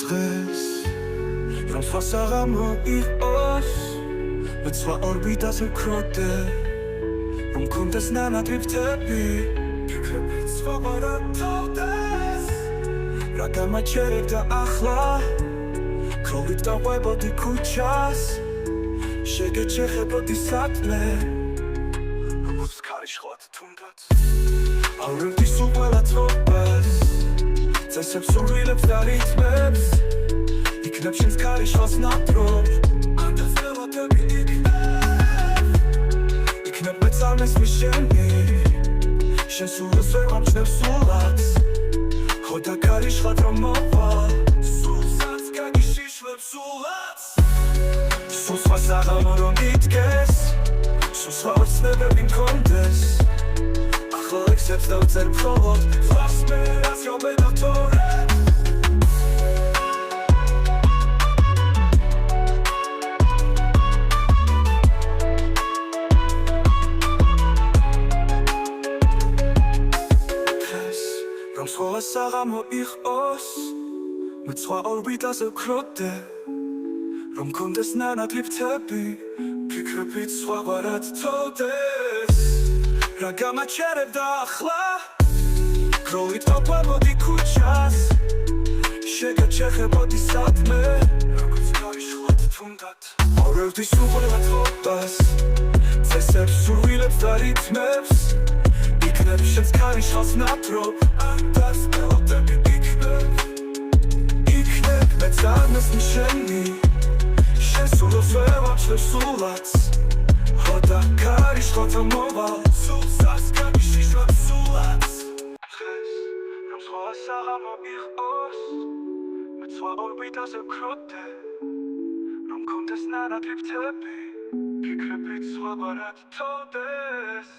დღეს რომ სხვასაღამო იყოს მეცვა ორბიტაზე ვქროდე რომ მქონდეს ნანატვიფთები ფიქრებით სხვაგვარად თავდეს რა გამაჩერებდა ახლა ქრობით დავყვებოდი ქუჩას შეგეჩეხებოდი სადმე როგორც ქარი შხვათ თუნდაც ავრევდი სულ ყველა თრობას წესებს სურვილებს და რითმებს იქნებ შენს ქარი შხალს ნატრობ ანდაზელოდები იქნებ მეწარმეს მიშენი შენ სულს ვერ ვამჩნევ სულაც ხოდა ქარი შხალთ რომ მოვალ სულსაც გაგიშიშვლებ სულაც სულ სხვა საღამო რომ იდგეს სულ სხვა ოცნებები მქონდეს ახლა ლექსებს დავწერ მხოლოდ ფლას მე რაც რომედო თორე რომ სხვა საღამო იყოს მე სხვა ორბიტაზე ვქროდე რომ მქონდეს ნანატვიფთები ფიქრებით სხვაგვარად თოვდეს რა გამაჩერებდა ახლა ქრობით დავყვებოდი ქუჩას შეგეჩეხებოდი სადმე როგორც ქარი შხლად თუნდაც ავრევდი სულ ყველა თრობას წესებს სურვილებს და რითმებს იქნებ შენს ქარი შხალს ნატრობ ანდაზელოდები იქნებ მეწარმეს მიშენი შენ სულს ვერ ვამჩნევ სულაც ხოდა ქარი შხალთ რომ მოვალ სულსაც გაგიშიშვლებ სულაც დღეს რომ სხვა საღამო იყოს მე სხვა ორბიტაზე ვქროდე რომ მქონდეს ნანატვიფთები ფიქრებით სხვაგვარად თოვდეს